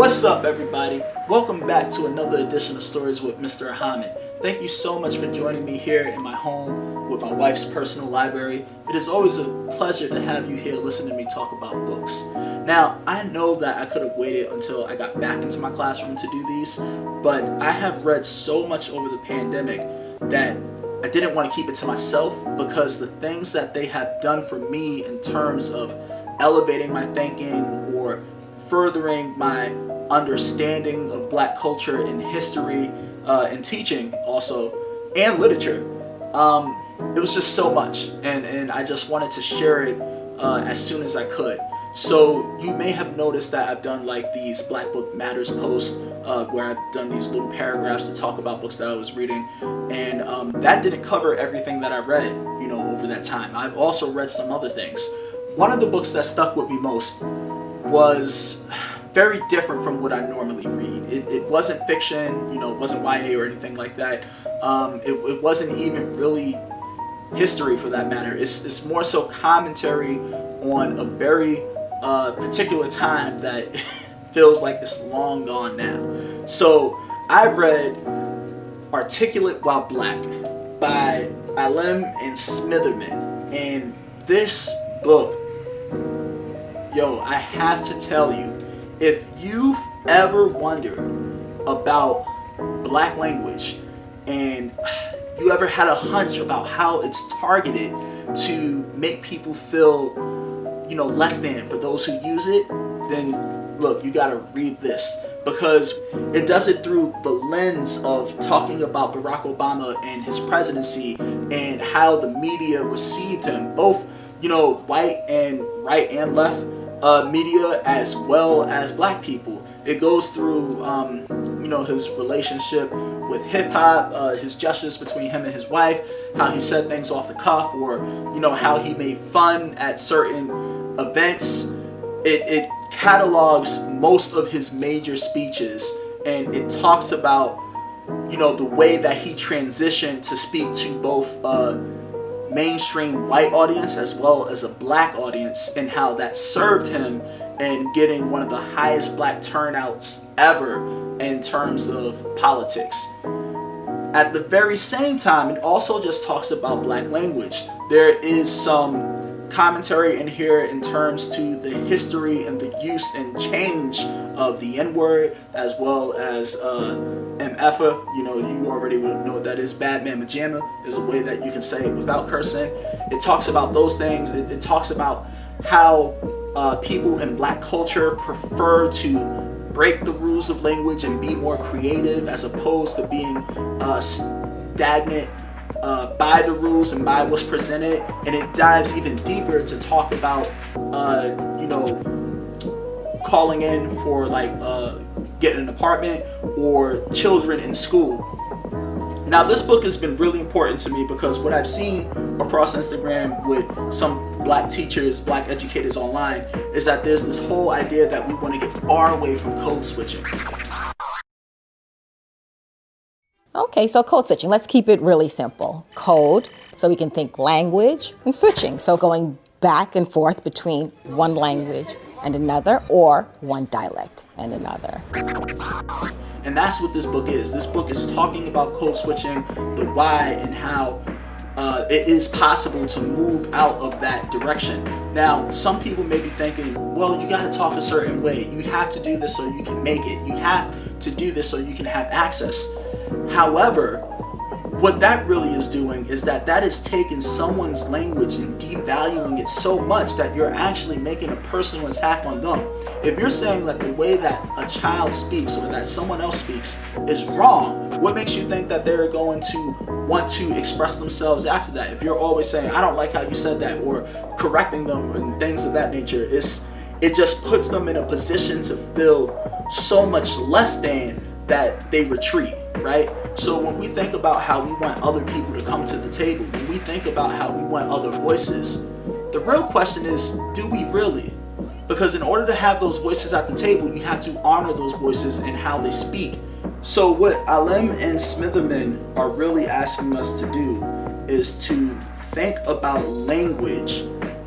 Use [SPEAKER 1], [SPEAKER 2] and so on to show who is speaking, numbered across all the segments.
[SPEAKER 1] What's up, everybody? Welcome back to another edition of Stories with Mr. Ahamad. Thank you so much for joining me here in my home with my wife's personal library. It is always a pleasure to have you here listening to me talk about books. Now, I know that I could have waited until I got back into my classroom to do these, but I have read so much over the pandemic that I didn't want to keep it to myself, because the things that they have done for me in terms of elevating my thinking or furthering my understanding of Black culture and history and teaching also, and literature, it was just so much, and I just wanted to share it as soon as I could. So you may have noticed that I've done like these Black Book Matters posts where I've done these little paragraphs to talk about books that I was reading, and that didn't cover everything that I read, over that time. I've also read some other things. One of the books that stuck with me most was very different from what I normally read. It wasn't fiction, it wasn't YA or anything like that. It wasn't even really history for that matter. It's more so commentary on a very particular time that feels like it's long gone now. So I read Articulate While Black by Alim and Smitherman. And this book, I have to tell you, if you've ever wondered about Black language and you ever had a hunch about how it's targeted to make people feel, less than for those who use it, then look, you gotta read this, because it does it through the lens of talking about Barack Obama and his presidency and how the media received him, both, white and right and left media, as well as Black people. It goes through, his relationship with hip hop, his gestures between him and his wife, how he said things off the cuff, or how he made fun at certain events. It catalogs most of his major speeches, and it talks about the way that he transitioned to speak to both mainstream white audience as well as a Black audience, and how that served him in getting one of the highest Black turnouts ever in terms of politics. At the very same time, it also just talks about Black language. There is some commentary in here in terms to the history and the use and change of the N-word, as well as MFA. You already would know what that is. Bad Mama Jamma is a way that you can say it without cursing. It talks about those things. It talks about how people in Black culture prefer to break the rules of language and be more creative, as opposed to being stagnant by the rules and by what's presented. And it dives even deeper to talk about calling in for getting an apartment or children in school. Now, this book has been really important to me because what I've seen across Instagram with some Black teachers, Black educators online, is that there's this whole idea that we want to get far away from code switching.
[SPEAKER 2] Okay, so code switching, let's keep it really simple. Code, so we can think language, and switching, so going back and forth between one language and another, or one dialect and another.
[SPEAKER 1] And that's what this book is. This book is talking about code switching, the why, and how it is possible to move out of that direction. Now, some people may be thinking, well, you gotta talk a certain way. You have to do this so you can make it. You have to do this so you can have access. However, what that really is doing is that is taking someone's language and devaluing it so much that you're actually making a personal attack on them. If you're saying that the way that a child speaks or that someone else speaks is wrong, what makes you think that they're going to want to express themselves after that? If you're always saying, I don't like how you said that, or correcting them and things of that nature, it just puts them in a position to feel so much less than that they retreat, right? So when we think about how we want other people to come to the table, when we think about how we want other voices, the real question is, do we really? Because in order to have those voices at the table, you have to honor those voices and how they speak. So what Alim and Smitherman are really asking us to do is to think about language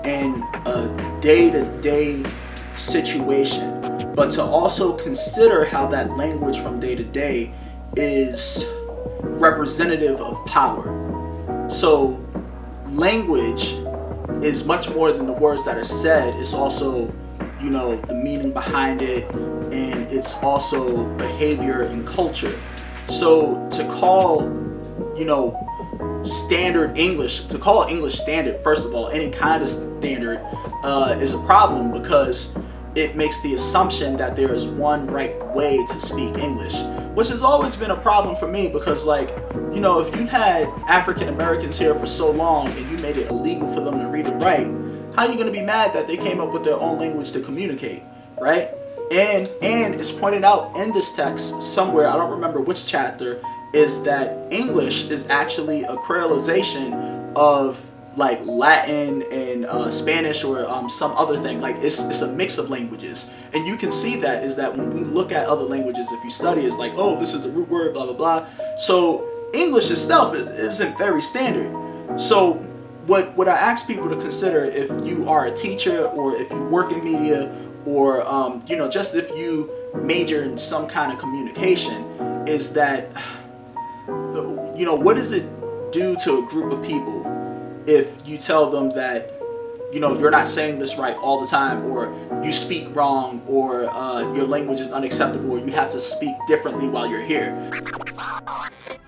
[SPEAKER 1] in a day-to-day situation. but to also consider how that language from day to day is representative of power. So language is much more than the words that are said. It's also, you know, the meaning behind it, and it's also behavior and culture. So to call, you know, standard English, to call English standard, first of all, any kind of standard, is a problem, because it makes the assumption that there is one right way to speak English, which has always been a problem for me, because, like, you know, if you had African Americans here for so long and you made it illegal for them to read and write, how are you going to be mad that they came up with their own language to communicate, right? And it's pointed out in this text somewhere, I don't remember which chapter, is that English is actually a creolization of like Latin and Spanish, or some other thing. Like it's a mix of languages, and you can see that is that when we look at other languages, if you study, it's like, oh, this is the root word, blah blah blah. So English itself isn't very standard. So what I ask people to consider, if you are a teacher or if you work in media, or you know, just if you major in some kind of communication, is that, you know, what does it do to a group of people if you tell them that, you know, you're not saying this right all the time, or you speak wrong, or your language is unacceptable, or you have to speak differently while you're here.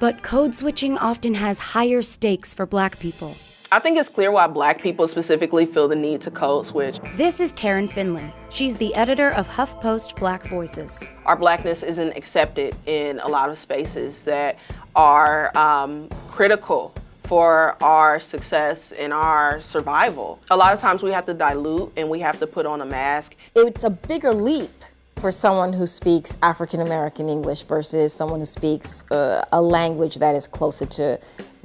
[SPEAKER 3] But code switching often has higher stakes for Black people.
[SPEAKER 4] I think it's clear why Black people specifically feel the need to code switch.
[SPEAKER 3] This is Taryn Finley. She's the editor of HuffPost Black Voices.
[SPEAKER 4] Our Blackness isn't accepted in a lot of spaces that are critical for our success and our survival. A lot of times we have to dilute and we have to put on a mask.
[SPEAKER 2] It's a bigger leap for someone who speaks African American English versus someone who speaks a language that is closer to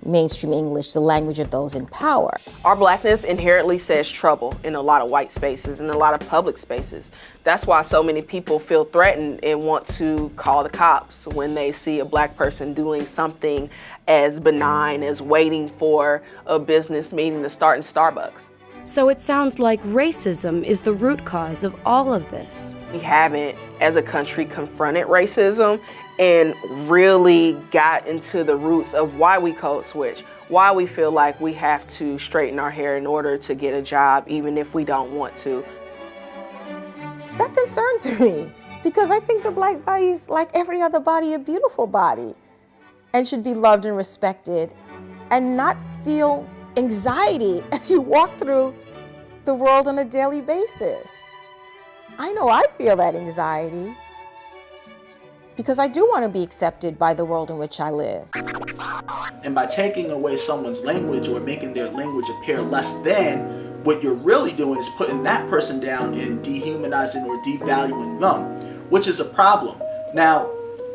[SPEAKER 2] mainstream English, the language of those in power.
[SPEAKER 4] Our Blackness inherently says trouble in a lot of white spaces and a lot of public spaces. That's why so many people feel threatened and want to call the cops when they see a Black person doing something as benign as waiting for a business meeting to start in Starbucks.
[SPEAKER 3] So it sounds like racism is the root cause of all of this.
[SPEAKER 4] We haven't, as a country, confronted racism and really got into the roots of why we code switch, why we feel like we have to straighten our hair in order to get a job, even if we don't want to.
[SPEAKER 2] That concerns me, because I think the Black body is like every other body, a beautiful body, and should be loved and respected, and not feel anxiety as you walk through the world on a daily basis. I know I feel that anxiety, because I do want to be accepted by the world in which I live.
[SPEAKER 1] And by taking away someone's language or making their language appear less than, what you're really doing is putting that person down and dehumanizing or devaluing them, which is a problem. Now,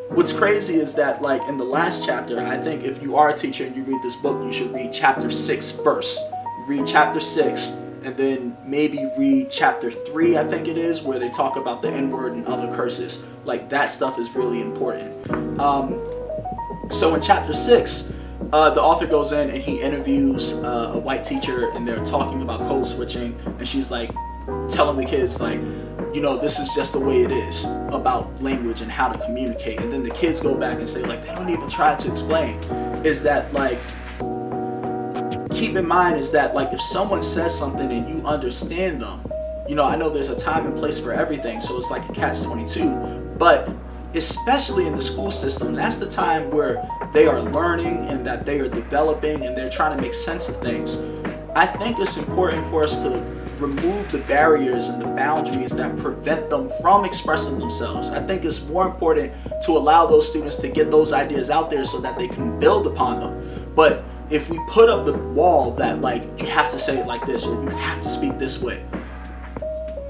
[SPEAKER 1] what's crazy is that, like, in the last chapter, I think if you are a teacher and you read this book, you should read chapter 6 first. Read chapter 6, and then maybe read chapter 3, I think it is, where they talk about the N-word and other curses. Like, that stuff is really important. So in chapter 6, the author goes in and he interviews a white teacher, and they're talking about code switching, and she's like telling the kids, like, you know, this is just the way it is about language and how to communicate. And then the kids go back and say, like, they don't even try to explain. Is that, like, keep in mind is that, like, if someone says something and you understand them, you know, I know there's a time and place for everything, so it's like a catch-22, but especially in the school system, that's the time where they are learning and that they are developing and they're trying to make sense of things. I think it's important for us to remove the barriers and the boundaries that prevent them from expressing themselves. I think it's more important to allow those students to get those ideas out there so that they can build upon them. But if we put up the wall that, like, you have to say it like this or you have to speak this way,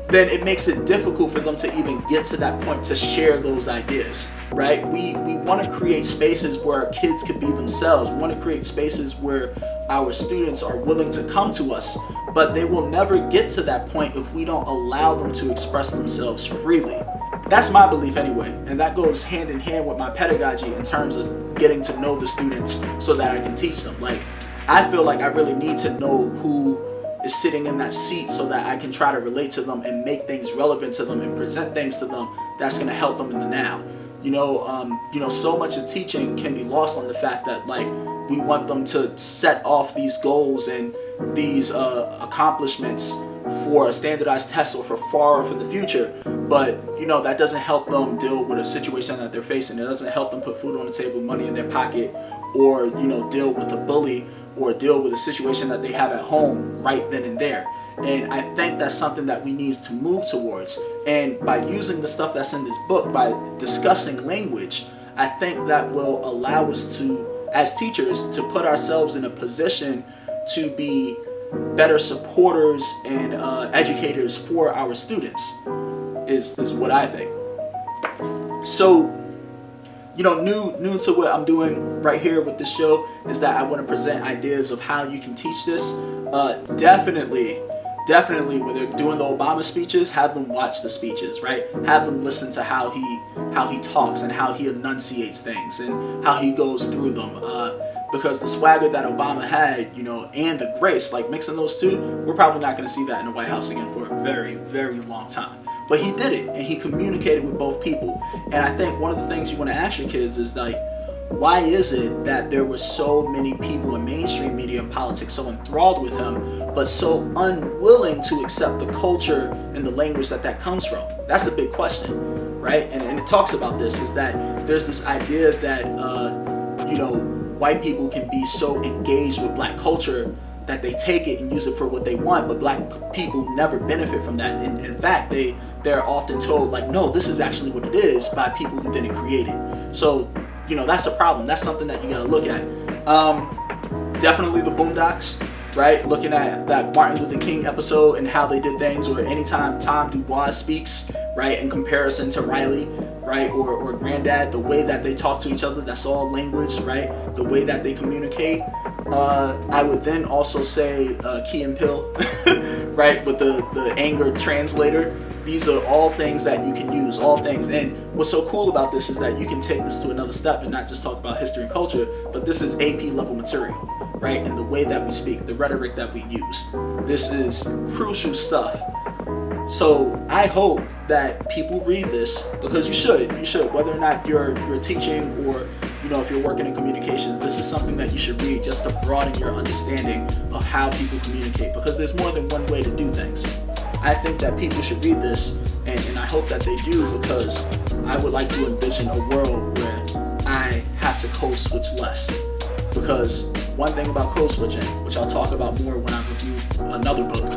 [SPEAKER 1] then it makes it difficult for them to even get to that point to share those ideas, right? We want to create spaces where kids can be themselves. We want to create spaces where our students are willing to come to us, but they will never get to that point if we don't allow them to express themselves freely. That's my belief anyway, and that goes hand in hand with my pedagogy in terms of getting to know the students so that I can teach them. Like, I feel like I really need to know who is sitting in that seat so that I can try to relate to them and make things relevant to them and present things to them that's going to help them in the now. So much of teaching can be lost on the fact that like we want them to set off these goals and these accomplishments for a standardized test or for far off in the future, but that doesn't help them deal with a situation that they're facing. It doesn't help them put food on the table, money in their pocket, or deal with a bully or deal with a situation that they have at home right then and there. And I think that's something that we need to move towards. And by using the stuff that's in this book, by discussing language, I think that will allow us to, as teachers, to put ourselves in a position to be better supporters and educators for our students, is what I think. So, new to what I'm doing right here with this show is that I want to present ideas of how you can teach this. Definitely when they're doing the Obama speeches, have them watch the speeches, right? Have them listen to how he talks and how he enunciates things and how he goes through them. Because the swagger that Obama had, and the grace, like mixing those two, we're probably not going to see that in the White House again for a very, very long time. But he did it, and he communicated with both people. And I think one of the things you want to ask your kids is like, why is it that there were so many people in mainstream media and politics so enthralled with him, but so unwilling to accept the culture and the language that comes from? That's a big question, right? And it talks about this, is that there's this idea that, white people can be so engaged with black culture that they take it and use it for what they want, but black people never benefit from that. And in fact, they're often told like, no, this is actually what it is by people who didn't create it. So, that's a problem. That's something that you got to look at. Definitely the Boondocks, right? Looking at that Martin Luther King episode and how they did things, or anytime Tom Dubois speaks, right, in comparison to Riley, right, or Granddad, the way that they talk to each other, that's all language, right? The way that they communicate. I would then also say Key and Peele, right, with the anger translator. These are all things that you can use, all things. And what's so cool about this is that you can take this to another step and not just talk about history and culture, but this is AP level material, right? And the way that we speak, the rhetoric that we use. This is crucial stuff. So I hope that people read this, because you should, whether or not you're teaching or if you're working in communications, this is something that you should read just to broaden your understanding of how people communicate, because there's more than one way to do things. I think that people should read this, and I hope that they do, because I would like to envision a world where I have to code switch less. Because one thing about code switching, which I'll talk about more when I review another book,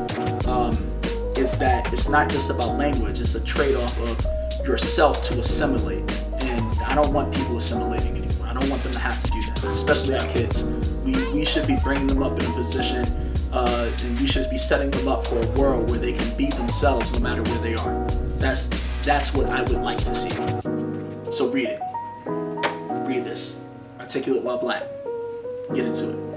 [SPEAKER 1] is that it's not just about language, it's a trade-off of yourself to assimilate. And I don't want people assimilating anymore. I don't want them to have to do that, especially our kids. We should be bringing them up in a position, and we should be setting them up for a world where they can be themselves no matter where they are. That's what I would like to see. So read it. Read this. Articulate While Black. Get into it.